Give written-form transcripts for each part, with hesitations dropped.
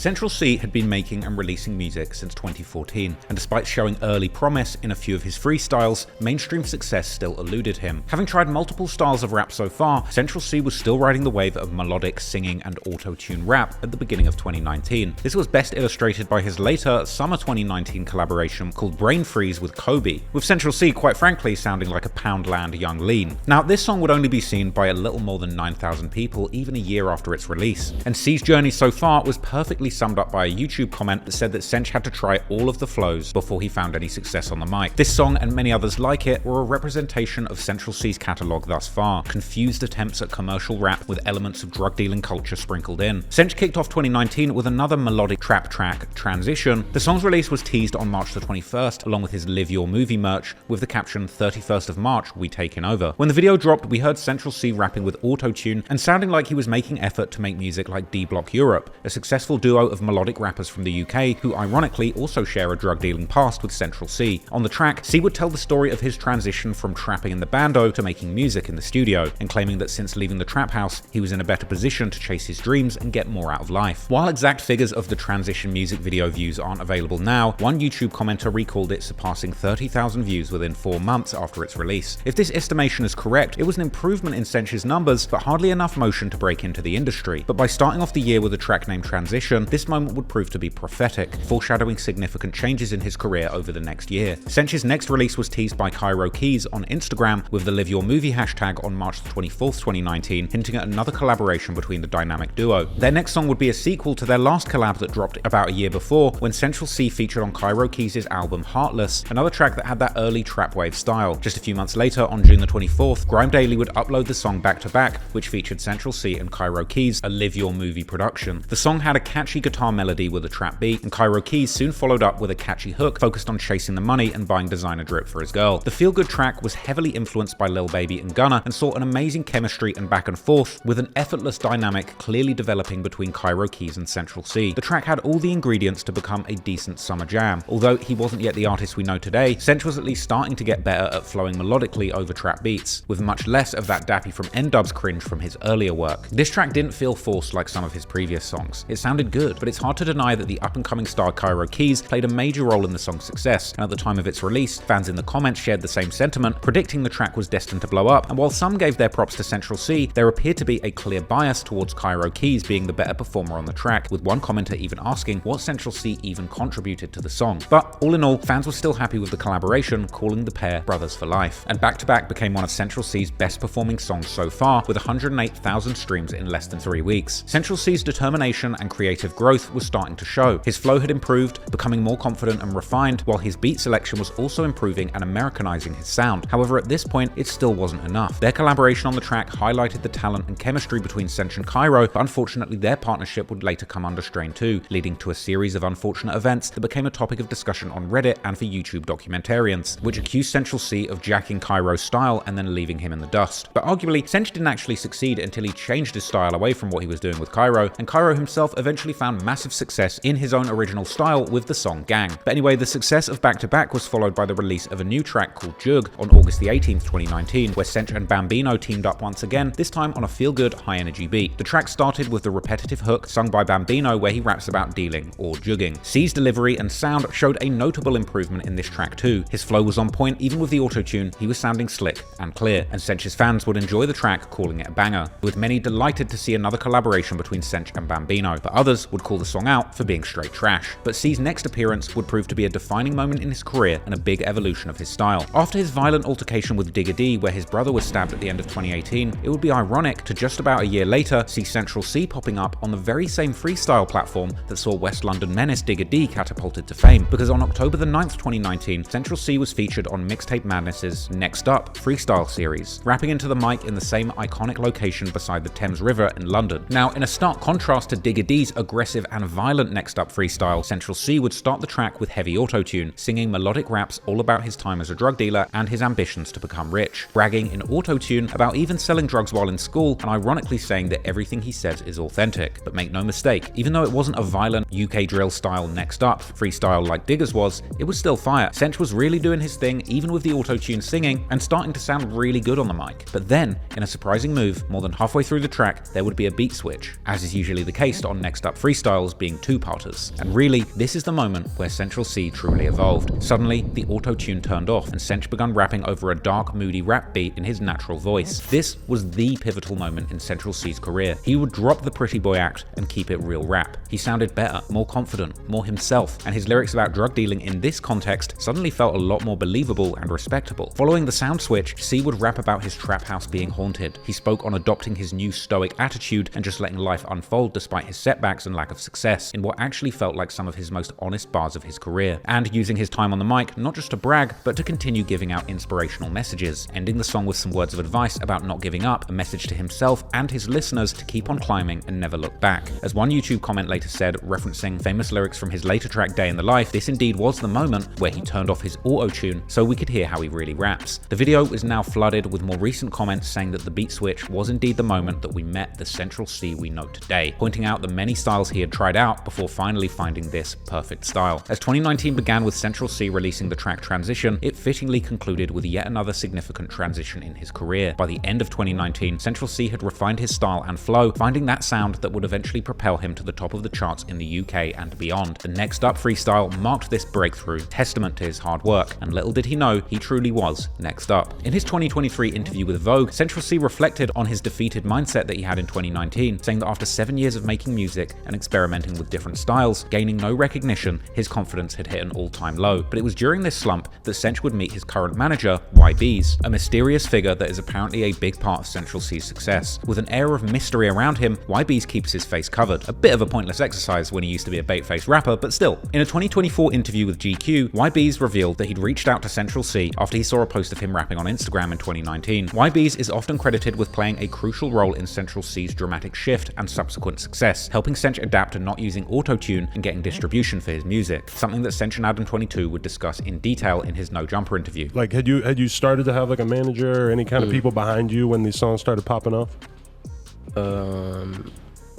Central C had been making and releasing music since 2014, and despite showing early promise in a few of his freestyles, mainstream success still eluded him. Having tried multiple styles of rap so far, Central C was still riding the wave of melodic singing and auto-tune rap at the beginning of 2019. This was best illustrated by his later summer 2019 collaboration called Brain Freeze with Kobe, with Central C quite frankly sounding like a Poundland Young Lean. Now, this song would only be seen by a little more than 9,000 people even a year after its release, and C's journey so far was perfectly summed up by a YouTube comment that said that Cench had to try all of the flows before he found any success on the mic. This song and many others like it were a representation of Central C's catalogue thus far, confused attempts at commercial rap with elements of drug dealing culture sprinkled in. Cench kicked off 2019 with another melodic trap track, Transition. The song's release was teased on March the 21st along with his Live Your Movie merch with the caption 31st of March, we taking over. When the video dropped, we heard Central C rapping with auto-tune and sounding like he was making effort to make music like D Block Europe, a successful duo of melodic rappers from the UK who ironically also share a drug dealing past with Central C. On the track, C would tell the story of his transition from trapping in the bando to making music in the studio, and claiming that since leaving the trap house, he was in a better position to chase his dreams and get more out of life. While exact figures of the transition music video views aren't available now, one YouTube commenter recalled it surpassing 30,000 views within 4 months after its release. If this estimation is correct, it was an improvement in Cench's numbers, but hardly enough motion to break into the industry. But by starting off the year with a track named Transition, this moment would prove to be prophetic, foreshadowing significant changes in his career over the next year. Cench's next release was teased by Cairo Keys on Instagram with the Live Your Movie hashtag on March 24th, 2019, hinting at another collaboration between the dynamic duo. Their next song would be a sequel to their last collab that dropped about a year before, when Central C featured on Cairo Keys' album Heartless, another track that had that early trap wave style. Just a few months later, on June the 24th, Grime Daily would upload the song back to back, which featured Central C and Cairo Keys, a Live Your Movie production. The song had a catchy guitar melody with a trap beat, and Cairo Keys soon followed up with a catchy hook focused on chasing the money and buying designer drip for his girl. The feel-good track was heavily influenced by Lil Baby and Gunna and saw an amazing chemistry and back and forth, with an effortless dynamic clearly developing between Cairo Keys and Central C. The track had all the ingredients to become a decent summer jam. Although he wasn't yet the artist we know today, Cench was at least starting to get better at flowing melodically over trap beats, with much less of that Dappy from N-Dubs cringe from his earlier work. This track didn't feel forced like some of his previous songs. It sounded good, but it's hard to deny that the up-and-coming star Cairo Keys played a major role in the song's success, and at the time of its release, fans in the comments shared the same sentiment, predicting the track was destined to blow up. And while some gave their props to Central C, there appeared to be a clear bias towards Cairo Keys being the better performer on the track, with one commenter even asking what Central C even contributed to the song. But all in all, fans were still happy with the collaboration, calling the pair brothers for life. And Back to Back became one of Central C's best performing songs so far, with 108,000 streams in less than 3 weeks. Central C's determination and creative growth was starting to show. His flow had improved, becoming more confident and refined, while his beat selection was also improving and Americanizing his sound. However, at this point, it still wasn't enough. Their collaboration on the track highlighted the talent and chemistry between Cench and Cairo, but unfortunately their partnership would later come under strain too, leading to a series of unfortunate events that became a topic of discussion on Reddit and for YouTube documentarians, which accused Central C of jacking Cairo's style and then leaving him in the dust. But arguably, Cench didn't actually succeed until he changed his style away from what he was doing with Cairo, and Cairo himself eventually found massive success in his own original style with the song Gang. But anyway, the success of Back to Back was followed by the release of a new track called Jug on August the 18th, 2019, where Cench and Bambino teamed up once again, this time on a feel-good, high-energy beat. The track started with the repetitive hook sung by Bambino where he raps about dealing or jugging. C's delivery and sound showed a notable improvement in this track too. His flow was on point, even with the auto-tune, he was sounding slick and clear, and Cench's fans would enjoy the track, calling it a banger, with many delighted to see another collaboration between Cench and Bambino, but others would call the song out for being straight trash. But C's next appearance would prove to be a defining moment in his career and a big evolution of his style. After his violent altercation with Digga D, where his brother was stabbed at the end of 2018, it would be ironic to just about a year later see Central C popping up on the very same freestyle platform that saw West London menace Digga D catapulted to fame, because on October the 9th, 2019, Central C was featured on Mixtape Madness's Next Up freestyle series, rapping into the mic in the same iconic location beside the Thames River in London. Now, in a stark contrast to Digga D's aggressive and violent Next Up freestyle, Central C would start the track with heavy autotune, singing melodic raps all about his time as a drug dealer and his ambitions to become rich, bragging in autotune about even selling drugs while in school, and ironically saying that everything he says is authentic. But make no mistake, even though it wasn't a violent UK drill style Next Up freestyle like Digga's was, it was still fire. Cench was really doing his thing even with the autotune singing and starting to sound really good on the mic. But then, in a surprising move, more than halfway through the track, there would be a beat switch. As is usually the case on Next Up freestyle, freestyles being two-parters. And really, this is the moment where Central C truly evolved. Suddenly, the auto-tune turned off, and Sench begun rapping over a dark, moody rap beat in his natural voice. This was the pivotal moment in Central C's career. He would drop the pretty boy act and keep it real rap. He sounded better, more confident, more himself, and his lyrics about drug dealing in this context suddenly felt a lot more believable and respectable. Following the sound switch, C would rap about his trap house being haunted. He spoke on adopting his new stoic attitude and just letting life unfold despite his setbacks and lack of success, in what actually felt like some of his most honest bars of his career, and using his time on the mic not just to brag, but to continue giving out inspirational messages, ending the song with some words of advice about not giving up, a message to himself and his listeners to keep on climbing and never look back. As one YouTube comment later said, referencing famous lyrics from his later track Day in the Life, this indeed was the moment where he turned off his auto-tune so we could hear how he really raps. The video is now flooded with more recent comments saying that the beat switch was indeed the moment that we met the Central C we know today, pointing out the many styles he had tried out before finally finding this perfect style. As 2019 began with Central C releasing the track Transition, it fittingly concluded with yet another significant transition in his career. By the end of 2019, Central C had refined his style and flow, finding that sound that would eventually propel him to the top of the charts in the UK and beyond. The Next Up freestyle marked this breakthrough, testament to his hard work, and little did he know he truly was next up. In his 2023 interview with Vogue, Central C reflected on his defeated mindset that he had in 2019, saying that after 7 years of making music and experimenting with different styles, gaining no recognition, his confidence had hit an all-time low. But it was during this slump that Sench would meet his current manager, YB's, a mysterious figure that is apparently a big part of Central C's success. With an air of mystery around him, YB's keeps his face covered. A bit of a pointless exercise when he used to be a bait-faced rapper, but still. In a 2024 interview with GQ, YB's revealed that he'd reached out to Central C after he saw a post of him rapping on Instagram in 2019. YB's is often credited with playing a crucial role in Central C's dramatic shift and subsequent success, helping Sench adapt to not using auto-tune and getting distribution for his music, something that Sench and Adam 22 would discuss in detail in his No Jumper interview. Like, had you started to have like a manager or any kind of people behind you when these songs started popping off?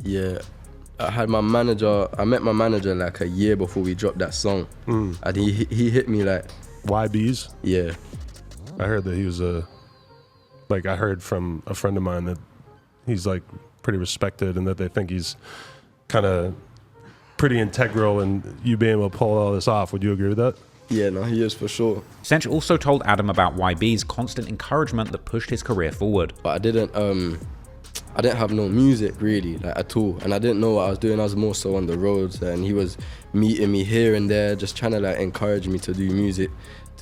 Yeah, I had my manager. I met my manager like a year before we dropped that song, and he hit me like YB's. Yeah, I heard that he was I heard from a friend of mine that he's like pretty respected and that they think he's kind of pretty integral in you being able to pull all this off. Would you agree with that? Yeah, no, he is for sure. Sench also told Adam about YB's constant encouragement that pushed his career forward. But I didn't have no music really, like at all, and I didn't know what I was doing. I was more so on the roads, and he was meeting me here and there, just trying to like encourage me to do music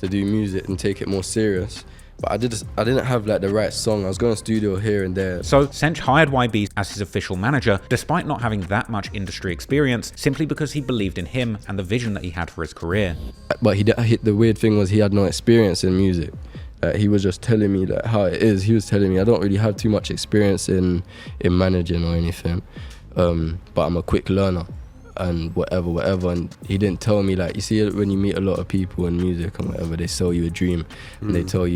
and take it more serious. But I didn't have like the right song. I was going to studio here and there. So Sench hired YB as his official manager, despite not having that much industry experience, simply because he believed in him and the vision that he had for his career. But the weird thing was he had no experience in music. He was just telling me like how it is. He was telling me I don't really have too much experience in managing or anything, but I'm a quick learner and whatever. And he didn't tell me, like, you see when you meet a lot of people in music and whatever, they sell you a dream and they tell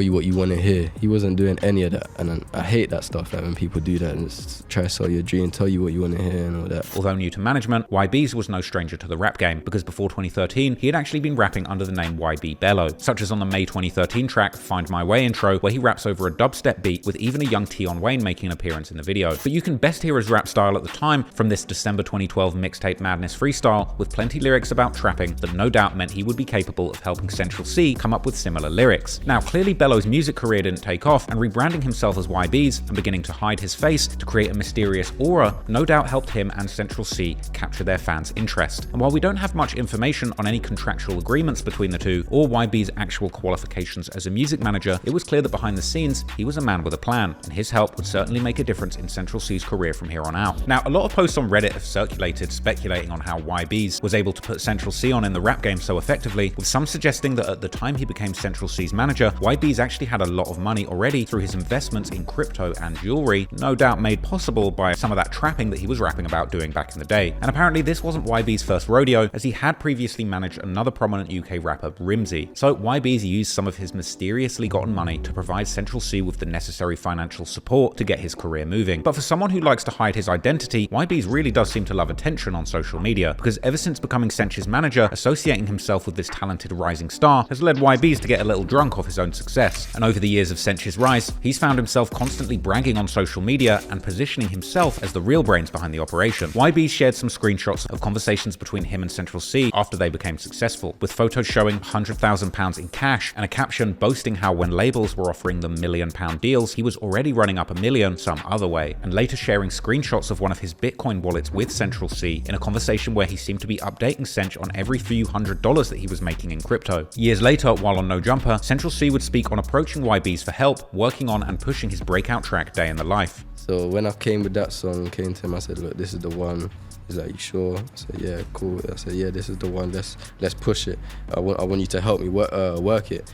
you what you want to hear. He wasn't doing any of that, and I hate that stuff, like when people do that and just try to sell you a dream, tell you what you want to hear and all that. Although new to management, YB's was no stranger to the rap game, because before 2013 he had actually been rapping under the name YB Bello, such as on the May 2013 track Find My Way intro, where he raps over a dubstep beat with even a young Tion Wayne making an appearance in the video. But you can best hear his rap style at the time from this December 2012 mixtape Madness freestyle, with plenty lyrics about trapping that no doubt meant he would be capable of helping Central C come up with similar lyrics. Now clearly Bello's music career didn't take off, and rebranding himself as YB's and beginning to hide his face to create a mysterious aura no doubt helped him and Central C capture their fans' interest. And while we don't have much information on any contractual agreements between the two or YB's actual qualifications as a music manager, it was clear that behind the scenes he was a man with a plan, and his help would certainly make a difference in Central C's career from here on out. Now, a lot of posts on Reddit have circulated speculating on how YB's was able to put Central C on in the rap game so effectively, with some suggesting that at the time he became Central C's manager, YB's actually had a lot of money already through his investments in crypto and jewelry, no doubt made possible by some of that trapping that he was rapping about doing back in the day. And apparently this wasn't YB's first rodeo, as he had previously managed another prominent UK rapper, Rimsey. So YB's used some of his mysteriously gotten money to provide Central C with the necessary financial support to get his career moving. But for someone who likes to hide his identity, YB's really does seem to love attention on social media, because ever since becoming Sench's manager, associating himself with this talented rising star has led YB's to get a little drunk off his own success. And over the years of Sench's rise, he's found himself constantly bragging on social media and positioning himself as the real brains behind the operation. YB shared some screenshots of conversations between him and Central C after they became successful, with photos showing £100,000 in cash and a caption boasting how when labels were offering them £1 million deals, he was already running up $1 million some other way, and later sharing screenshots of one of his Bitcoin wallets with Central C in a conversation where he seemed to be updating Sench on every few $100s that he was making in crypto. Years later, while on No Jumper, Central C would speak on approaching YBs for help, working on and pushing his breakout track Day in the Life. So when I came with that song, came to him, I said, look, this is the one. He's like, you sure? I said, yeah, cool. I said, yeah, this is the one. Let's push it. I want you to help me work it.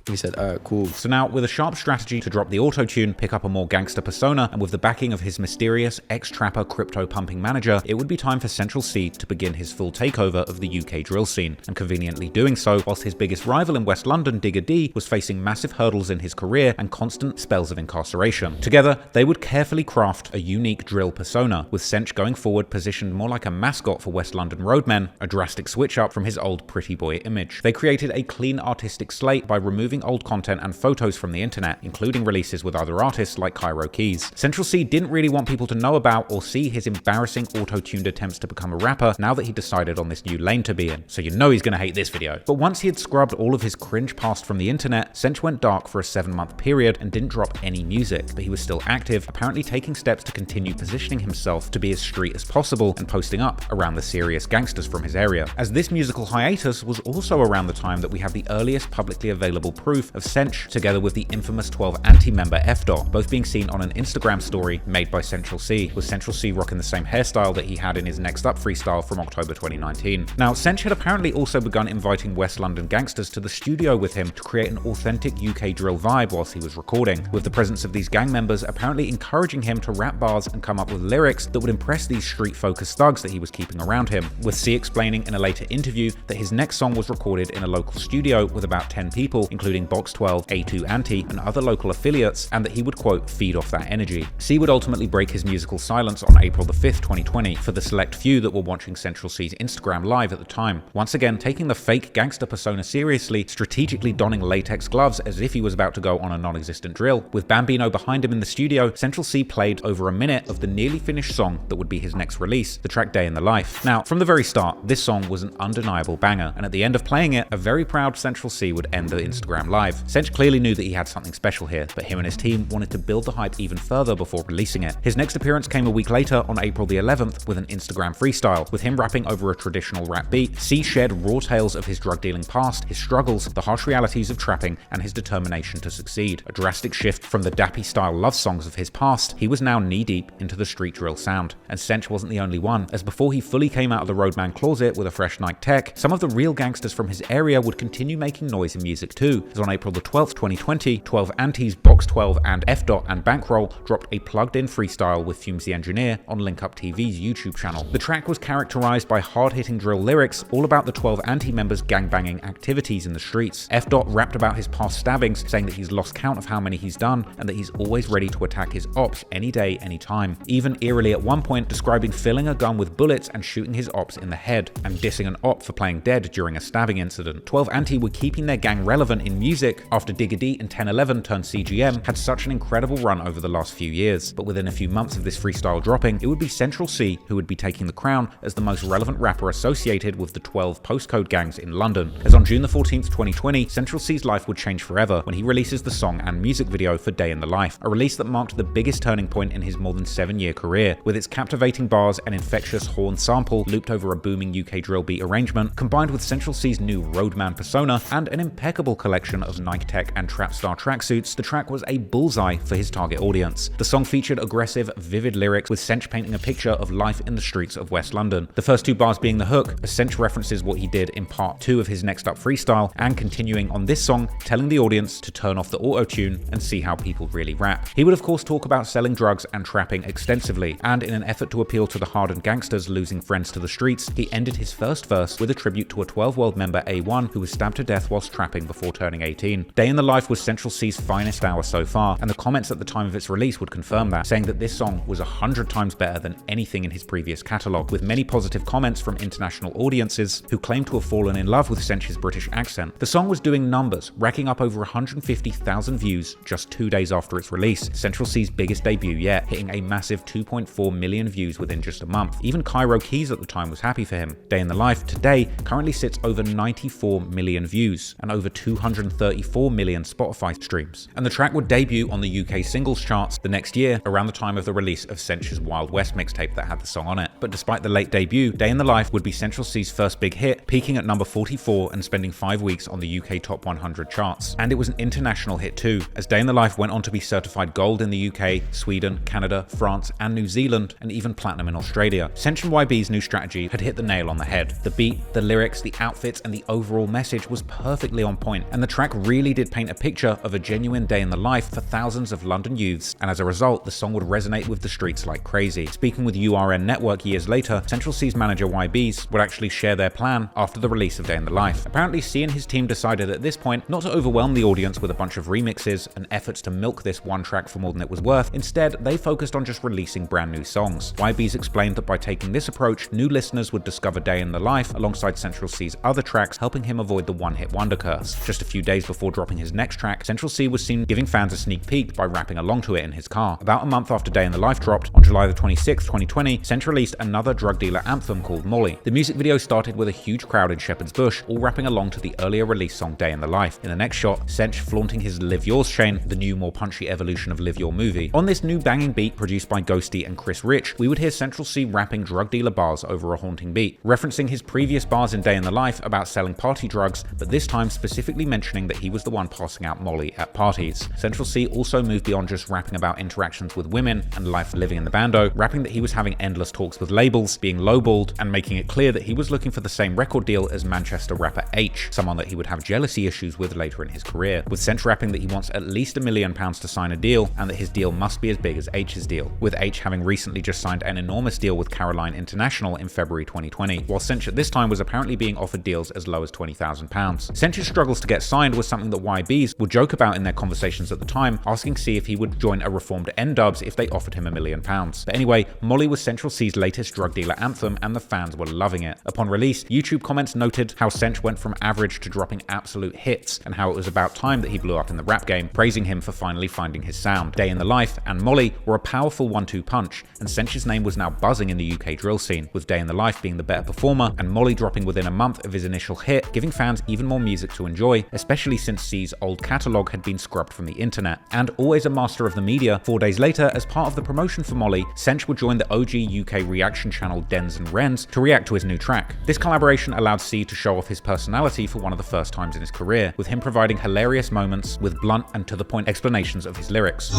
He said, all right, cool. So now, with a sharp strategy to drop the auto-tune, pick up a more gangster persona, and with the backing of his mysterious ex-trapper crypto-pumping manager, it would be time for Central C to begin his full takeover of the UK drill scene, and conveniently doing so whilst his biggest rival in West London, Digger D, was facing massive hurdles in his career and constant spells of incarceration. Together, they would carefully craft a unique drill persona, with Sench going forward positioned more like a mascot for West London roadmen, a drastic switch up from his old pretty boy image. They created a clean artistic slate by removing old content and photos from the internet, including releases with other artists like Cairo Keys. Central C didn't really want people to know about or see his embarrassing auto-tuned attempts to become a rapper now that he decided on this new lane to be in, so you know he's gonna hate this video. But once he had scrubbed all of his cringe past from the internet, Sench went dark for a 7-month period and didn't drop any music, but he was still active, apparently taking steps to continue positioning himself to be as street as possible and posting up around the serious gangsters from his area. As this musical hiatus was also around the time that we have the earliest publicly available proof of Sench, together with the infamous 12 Anti member F. both being seen on an Instagram story made by Central C, with Central C rocking the same hairstyle that he had in his Next Up freestyle from October 2019. Now, Sench had apparently also begun inviting West London gangsters to the studio with him to create an authentic UK drill vibe whilst he was recording, with the presence of these gang members apparently encouraging him to rap bars and come up with lyrics that would impress these street-focused thugs that he was keeping around him, with C explaining in a later interview that his next song was recorded in a local studio with about 10 people, including Box 12, A2 Anti, and other local affiliates, and that he would, quote, feed off that energy. C would ultimately break his musical silence on April the 5th, 2020, for the select few that were watching Central C's Instagram live at the time, once again taking the fake gangster persona seriously, strategically donning latex gloves as if he was about to go on a non-existent drill. With Bambino behind him in the studio, Central C played over a minute of the nearly finished song that would be his next release, the track Day in the Life. Now, from the very start, this song was an undeniable banger, and at the end of playing it, a very proud Central C would end the Instagram live. Sench clearly knew that he had something special here, but him and his team wanted to build the hype even further before releasing it. His next appearance came a week later on April the 11th with an Instagram freestyle, with him rapping over a traditional rap beat. C shared raw tales of his drug dealing past, his struggles, the harsh realities of trapping, and his determination to succeed. A drastic shift from the dappy style love songs of his past, he was now knee-deep into the street drill sound. And Sench wasn't the only one, as before he fully came out of the roadman closet with a fresh Nike tech, some of the real gangsters from his area would continue making noise in music too, as on April the 12th, 2020, 12 Antis, Box 12, and F. and Bankroll dropped a plugged-in freestyle with Fumes the Engineer on Link Up TV's YouTube channel. The track was characterized by hard-hitting drill lyrics all about the 12 Anti members' gangbanging activities in the streets. F. rapped about his past stabbings, saying that he's lost count of how many he's done and that he's always ready to attack his ops any day, anytime. Even eerily at one point describing filling a gun with bullets and shooting his ops in the head, and dissing an op for playing dead during a stabbing incident. 12 Anti were keeping their gang relevant in music after Digger D and 1011 turned CGM had such an incredible run over the last few years, but within a few months of this freestyle dropping, it would be Central C who would be taking the crown as the most relevant rapper associated with the 12 postcode gangs in London, as on June the 14th, 2020, Central C's life would change forever when he releases the song and music video for Day in the Life, a release that marked the biggest turning point in his more than 7-year career, with its captivating bars and infectious horn sample looped over a booming UK drill beat arrangement, combined with Central C's new roadman persona and an impeccable collection of Nike tech and trap star tracksuits. The track was a bullseye for his target audience. The song featured aggressive, vivid lyrics, with Sench painting a picture of life in the streets of West London. The first two bars being the hook, as Sench references what he did in part 2 of his Next Up freestyle, and continuing on this song, telling the audience to turn off the auto-tune and see how people really rap. He would of course talk about selling drugs and trapping extensively, and in an effort to appeal to the hardened gangsters losing friends to the streets, he ended his first verse with a tribute to a 12 World member A1 who was stabbed to death whilst trapping before turning turning 18. Day in the Life was Central C's finest hour so far, and the comments at the time of its release would confirm that, saying that this song was 100 times better than anything in his previous catalogue, with many positive comments from international audiences who claimed to have fallen in love with Sench's British accent. The song was doing numbers, racking up over 150,000 views just 2 days after its release, Central C's biggest debut yet, hitting a massive 2.4 million views within just a month. Even Cairo Keys at the time was happy for him. Day in the Life today currently sits over 94 million views and over 234 million Spotify streams. And the track would debut on the UK singles charts the next year, around the time of the release of Sench's Wild West mixtape that had the song on it. But despite the late debut, Day in the Life would be Central C's first big hit, peaking at number 44 and spending 5 weeks on the UK Top 100 charts. And it was an international hit too, as Day in the Life went on to be certified gold in the UK, Sweden, Canada, France and New Zealand, and even platinum in Australia. Sench and YB's new strategy had hit the nail on the head. The beat, the lyrics, the outfits and the overall message was perfectly on point, and the track really did paint a picture of a genuine day in the life for thousands of London youths, and as a result the song would resonate with the streets like crazy. Speaking with URN Network years later, Central C's manager YB's would actually share their plan after the release of Day in the Life. Apparently C and his team decided at this point not to overwhelm the audience with a bunch of remixes and efforts to milk this one track for more than it was worth. Instead, they focused on just releasing brand new songs. YB's explained that by taking this approach, new listeners would discover Day in the Life alongside Central C's other tracks, helping him avoid the one-hit wonder curse. Just a few days before dropping his next track, Central C was seen giving fans a sneak peek by rapping along to it in his car. About a month after Day in the Life dropped, on July the 26th, 2020, Centch released another drug dealer anthem called Molly. The music video started with a huge crowd in Shepherd's Bush, all rapping along to the earlier release song Day in the Life. In the next shot, Sench flaunting his Live Yours chain, the new more punchy evolution of Live Your Movie. On this new banging beat produced by Ghosty and Chris Rich, we would hear Central C rapping drug dealer bars over a haunting beat, referencing his previous bars in Day in the Life about selling party drugs, but this time specifically mentioning that he was the one passing out Molly at parties. Central C also moved beyond just rapping about interactions with women and life living in the bando, rapping that he was having endless talks with labels, being lowballed, and making it clear that he was looking for the same record deal as Manchester rapper H, someone that he would have jealousy issues with later in his career, with Sench rapping that he wants at least £1 million to sign a deal and that his deal must be as big as H's deal, with H having recently just signed an enormous deal with Caroline International in February 2020, while Sench at this time was apparently being offered deals as low as £20,000. Sench's struggles to get signed was something that YB's would joke about in their conversations at the time, asking C if he would join a reformed N-Dubs if they offered him £1 million. But anyway, Molly was Central C's latest drug dealer anthem and the fans were loving it. Upon release, YouTube comments noted how Sench went from average to dropping absolute hits and how it was about time that he blew up in the rap game, praising him for finally finding his sound. Day in the Life and Molly were a powerful 1-2 punch, and Sench's name was now buzzing in the UK drill scene, with Day in the Life being the better performer and Molly dropping within a month of his initial hit, giving fans even more music to enjoy, especially since C's old catalogue had been scrubbed from the internet. And always a master of the media, 4 days later, as part of the promotion for Molly, Sench would join the OG UK reaction channel Dens and Wrens to react to his new track. This collaboration allowed C to show off his personality for one of the first times in his career, with him providing hilarious moments with blunt and to the point explanations of his lyrics.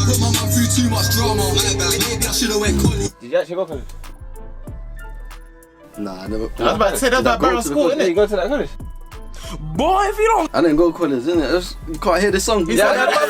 Did you actually go college? Nah, I never. I was about to say that's that barrel school, innit? You go to that college? Boy, if you don't. I didn't go to college, innit? You can't hear the song.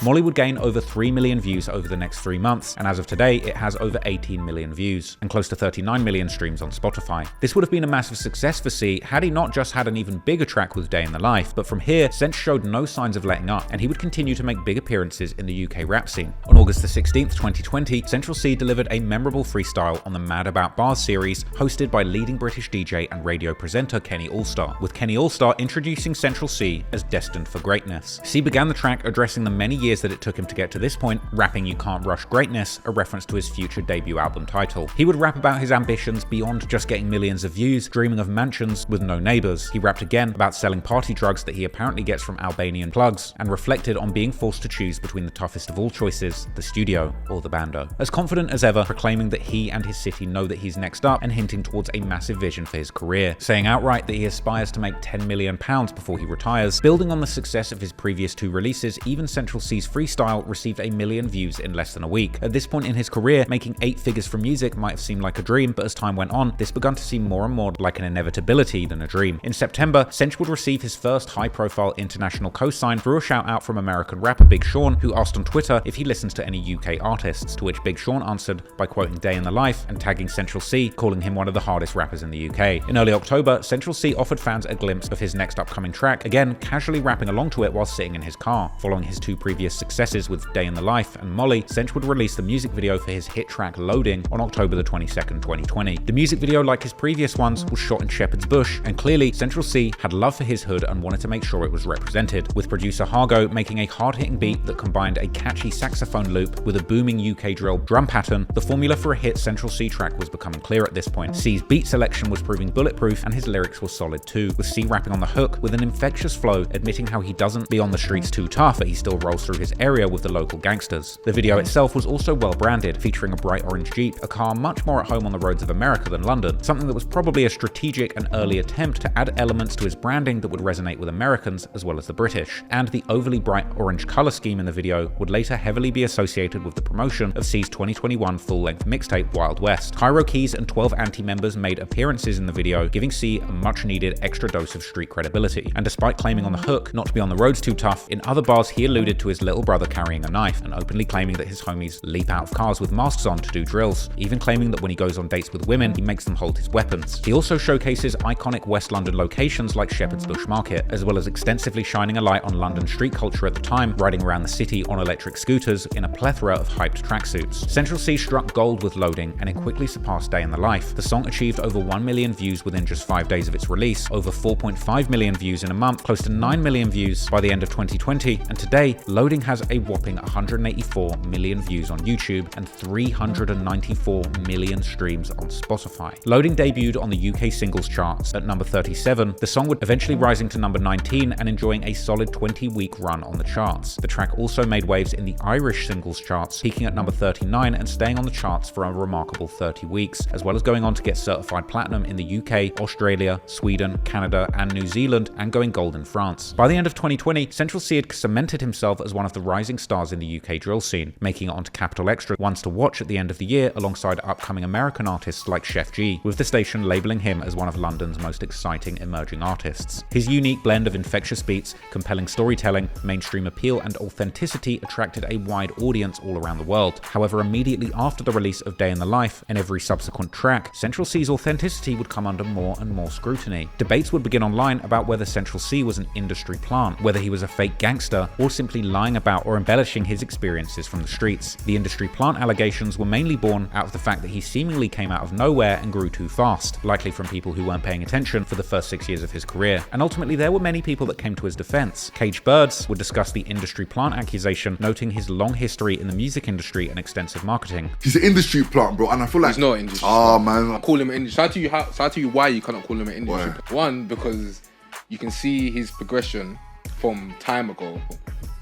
Molly would gain over 3 million views over the next 3 months, and as of today, it has over 18 million views and close to 39 million streams on Spotify. This would have been a massive success for C had he not just had an even bigger track with Day in the Life, but from here, Sench showed no signs of letting up, and he would continue to make big appearances in the UK rap scene. On August the 16th, 2020, Central C delivered a memorable freestyle on the Mad About Bars series, hosted by leading British DJ and radio presenter Kenny Allstar, with Kenny Allstar introducing Central C as destined for greatness. C began the track addressing the many years that it took him to get to this point, rapping "You Can't Rush Greatness," a reference to his future debut album title. He would rap about his ambitions beyond just getting millions of views, dreaming of mansions with no neighbours. He rapped again about selling party drugs that he apparently gets from Albanian plugs, and reflected on being forced to choose between the toughest of all choices, the studio or the bando. As confident as ever, proclaiming that he and his city know that he's next up and hinting towards a massive vision for his career, saying outright that he aspires to make £10 million before he retires. Building on the success of his previous 2 releases, even Central C's freestyle received 1 million views in less than a week. At this point in his career, making 8 figures from music might have seemed like a dream, but as time went on, this began to seem more and more like an inevitability than a dream. In September, Sench would receive his first high-profile international co-sign through a shout-out from American rapper Big Sean, who asked on Twitter if he listens to any UK artists, to which Big Sean answered by quoting Day in the Life and tagging Central C, calling him one of the hardest rappers in the UK. In early October, Central C offered fans a glimpse of his next upcoming track, track, again casually rapping along to it while sitting in his car. Following his 2 previous successes with Day in the Life and Molly, Central would release the music video for his hit track Loading on October the 22nd, 2020. The music video, like his previous ones, was shot in Shepherd's Bush, and clearly Central C had love for his hood and wanted to make sure it was represented, with producer Hargo making a hard-hitting beat that combined a catchy saxophone loop with a booming UK drill drum pattern. The formula for a hit Central C track was becoming clear at this point. C's beat selection was proving bulletproof, and his lyrics were solid too, with C rapping on the hook with an infectious flow, admitting how he doesn't be on the streets too tough, but he still rolls through his area with the local gangsters. The video itself was also well branded, featuring a bright orange Jeep, a car much more at home on the roads of America than London, something that was probably a strategic and early attempt to add elements to his branding that would resonate with Americans as well as the British. And the overly bright orange color scheme in the video would later heavily be associated with the promotion of C's 2021 full-length mixtape Wild West. Cairo Keys and 12 Anti members made appearances in the video, giving C a much needed extra dose of street credibility. And despite claiming on the hook not to be on the roads too tough, in other bars he alluded to his little brother carrying a knife and openly claiming that his homies leap out of cars with masks on to do drills, even claiming that when he goes on dates with women he makes them hold his weapons. He also showcases iconic West London locations like Shepherd's Bush Market, as well as extensively shining a light on London street culture at the time, riding around the city on electric scooters in a plethora of hyped tracksuits. Central C struck gold with Loading, and it quickly surpassed Day in the Life. The song achieved over 1 million views within just 5 days of its release, over 4.5 million views in a month, close to 9 million views by the end of 2020, and today Loading has a whopping 184 million views on YouTube and 394 million streams on Spotify. Loading debuted on the UK singles charts at number 37, the song would eventually rising to number 19 and enjoying a solid 20-week run on the charts. The track also made waves in the Irish singles charts, peaking at number 39 and staying on the charts for a remarkable 30 weeks, as well as going on to get certified platinum in the UK, Australia, Sweden, Canada, and New Zealand, and going gold in France. By the end of 2020, Central C had cemented himself as one of the rising stars in the UK drill scene, making it onto Capital Extra ones to watch at the end of the year alongside upcoming American artists like Chef G, with the station labelling him as one of London's most exciting emerging artists. His unique blend of infectious beats, compelling storytelling, mainstream appeal, and authenticity attracted a wide audience all around the world. However, immediately after the release of Day in the Life and every subsequent track, Central C's authenticity would come under more and more scrutiny. Debates would begin online about whether Central C was an industry plant, whether he was a fake gangster, or simply lying about or embellishing his experiences from the streets. The industry plant allegations were mainly born out of the fact that he seemingly came out of nowhere and grew too fast, likely from people who weren't paying attention for the first 6 years of his career. And ultimately, there were many people that came to his defense. Caged Birds would discuss the industry plant accusation, noting his long history in the music industry and extensive marketing. He's an industry plant, bro, and I feel like he's not an industry. Oh man, I call him an industry. So I tell you why you cannot call him an industry plant. One, because you can see his progression from time ago.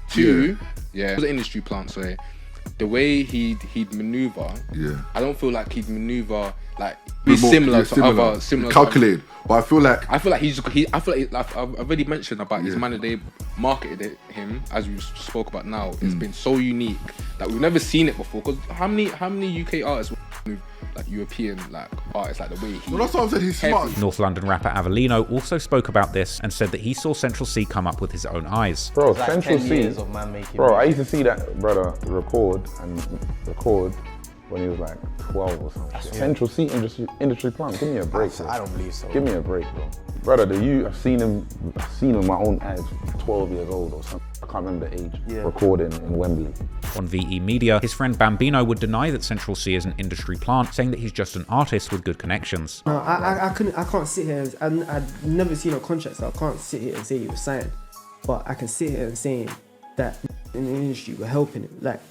Two, yeah, he was an industry plant, so the way he'd maneuver, I don't feel like he'd maneuver like be similar to other similar calculated. But I feel like I've already mentioned about his manner they marketed him, as we spoke about now. It's been so unique that we've never seen it before. Because how many UK artists with like European like artists like the way he? Well, that's what I'm saying. He's smart. North London rapper Avellino also spoke about this and said that he saw Central C come up with his own eyes. Bro, like Central C. Bro, I used to see that brother record when he was like 12 or something. Central C industry plant. Give me a break. Bro. I don't believe so. Give me a break, bro. Brother, I've seen him with my own eyes, 12 years old or something. I can't remember the age. Recording in Wembley. On VE Media, his friend Bambino would deny that Central C is an industry plant, saying that he's just an artist with good connections. No, I can't sit here and I've never seen a contract, so I can't sit here and say he was signed. But I can sit here and saying that in the industry we're helping him, like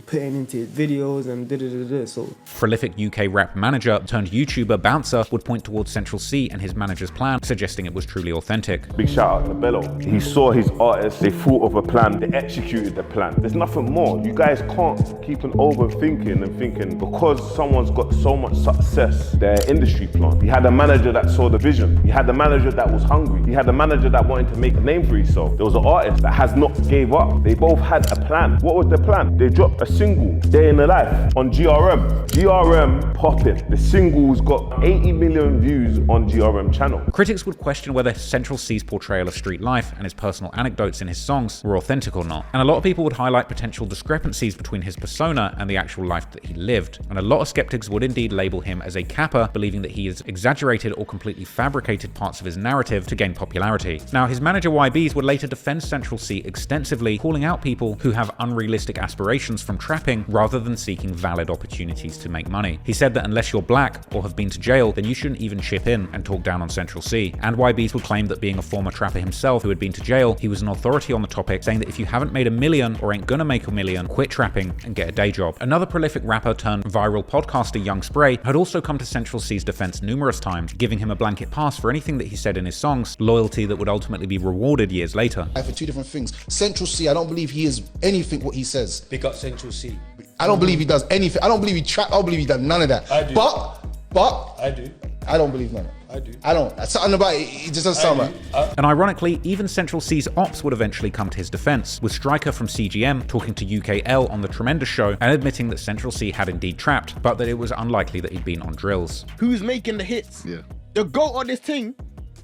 putting into videos and so. Prolific UK rap manager turned YouTuber Bouncer would point towards Central C and his manager's plan, suggesting it was truly authentic. Big shout out to Bello. He saw his artists, they thought of a plan, they executed the plan. There's nothing more. You guys can't keep on overthinking and thinking because someone's got so much success, they're industry plant. He had a manager that saw the vision. He had a manager that was hungry. He had a manager that wanted to make a name for himself. There was an artist that has not gave up. They both had a plan. What was the plan? They dropped a single, Day in the Life, on GRM. GRM popping. The single's got 80 million views on GRM channel. Critics would question whether Central C's portrayal of street life and his personal anecdotes in his songs were authentic or not. And a lot of people would highlight potential discrepancies between his persona and the actual life that he lived. And a lot of skeptics would indeed label him as a capper, believing that he has exaggerated or completely fabricated parts of his narrative to gain popularity. Now, his manager YBs would later defend Central C extensively, calling out people who have unrealistic aspirations from trapping rather than seeking valid opportunities to make money. He said that unless you're black or have been to jail, then you shouldn't even chip in and talk down on Central C. And YBs would claim that being a former trapper himself who had been to jail, he was an authority on the topic, saying that if you haven't made $1 million or ain't gonna make $1 million, quit trapping and get a day job. Another prolific rapper turned viral podcaster, Young Spray, had also come to Central C's defense numerous times, giving him a blanket pass for anything that he said in his songs, loyalty that would ultimately be rewarded years later. For two different things. Central C, I don't believe he is anything what he says. Big up Central C. I don't believe he does anything. I don't believe he trap. I don't believe he does none of that. I do. But I do. I don't believe none of it. I do. I don't. Something about it, it just doesn't sound right. And ironically, even Central C's ops would eventually come to his defense, with Striker from CGM talking to UKL on The Tremendous Show and admitting that Central C had indeed trapped, but that it was unlikely that he'd been on drills. Who's making the hits? Yeah. The GOAT on this thing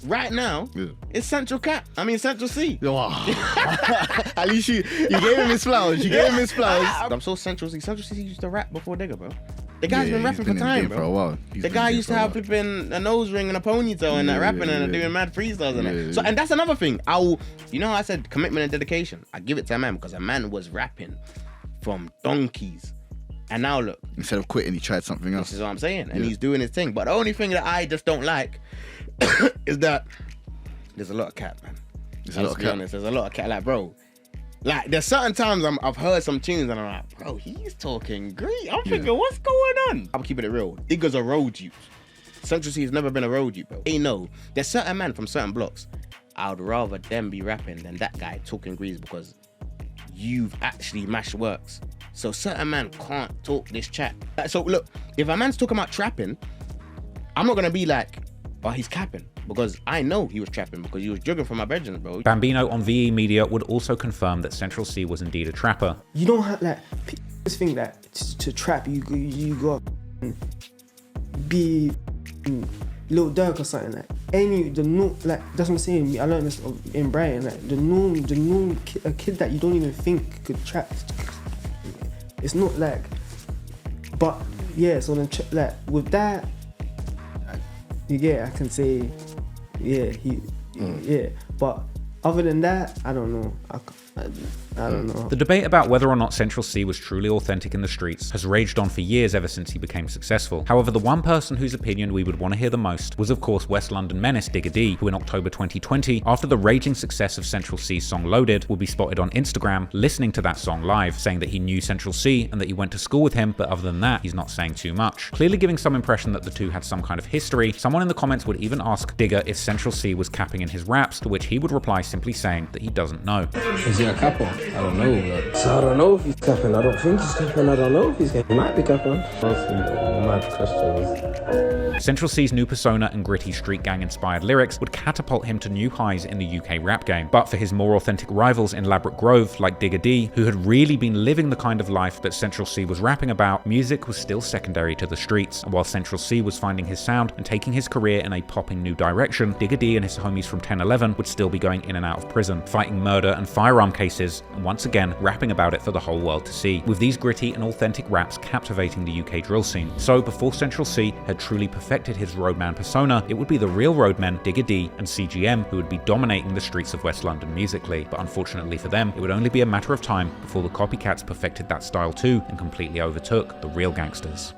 right now Yeah. is Central C. At least you gave him his flowers. You gave him his flowers. I'm so Central C. Central C used to rap before Digger, bro. The guy's been rapping for time, bro. For a while. The guy used to have flipping a nose ring and a ponytail and rapping and doing mad freestyles and that. So, and that's another thing. You know how I said commitment and dedication? I give it to a man because a man was rapping from donkeys. And now look. Instead of quitting, he tried something else. This is what I'm saying. And he's doing his thing. But the only thing that I just don't like is that there's a lot of cat, man. There's a lot of cat. Like, bro, like there's certain times I've heard some tunes and I'm like, bro, he's talking great. I'm thinking, what's going on? I'm keeping it real. Digger's a road youth. Central C has never been a road youth, bro. They know there's certain men from certain blocks. I would rather them be rapping than that guy talking grease because you've actually mashed works. So certain man can't talk this chat. So look, if a man's talking about trapping, I'm not gonna be like, oh, he's capping, because I know he was trapping because he was jugging from my bedroom, bro. Bambino on VE Media would also confirm that Central C was indeed a trapper. You don't have like this thing that to trap you got be Lil Durk or something like like that's what I'm saying. I learned this in Brighton. Like the norm a kid that you don't even think could trap. It's not like, but yeah. So then like with that. Yeah, I can say, yeah, yeah. But other than that, I don't know. I don't know. The debate about whether or not Central C was truly authentic in the streets has raged on for years ever since he became successful. However, the one person whose opinion we would want to hear the most was of course West London menace Digger D, who in October 2020, after the raging success of Central C's song Loaded, would be spotted on Instagram listening to that song live, saying that he knew Central C and that he went to school with him, but other than that, he's not saying too much. Clearly giving some impression that the two had some kind of history. Someone in the comments would even ask Digger if Central C was capping in his raps, to which he would reply simply saying that he doesn't know. Is he a capper? I don't know. So I don't know if he's capping. I don't think he's capping. I don't know if he's capping. He might be capping. Mad questions. Central C's new persona and gritty street gang inspired lyrics would catapult him to new highs in the UK rap game. But for his more authentic rivals in Ladbroke Grove, like Digger D, who had really been living the kind of life that Central C was rapping about, music was still secondary to the streets. And while Central C was finding his sound and taking his career in a popping new direction, Digger D and his homies from 1011 would still be going in and out of prison, fighting murder and firearm cases, and once again rapping about it for the whole world to see, with these gritty and authentic raps captivating the UK drill scene. So before Central C had truly perfected his roadman persona, it would be the real roadmen, Digger D and CGM, who would be dominating the streets of West London musically. But unfortunately for them, it would only be a matter of time before the copycats perfected that style too and completely overtook the real gangsters.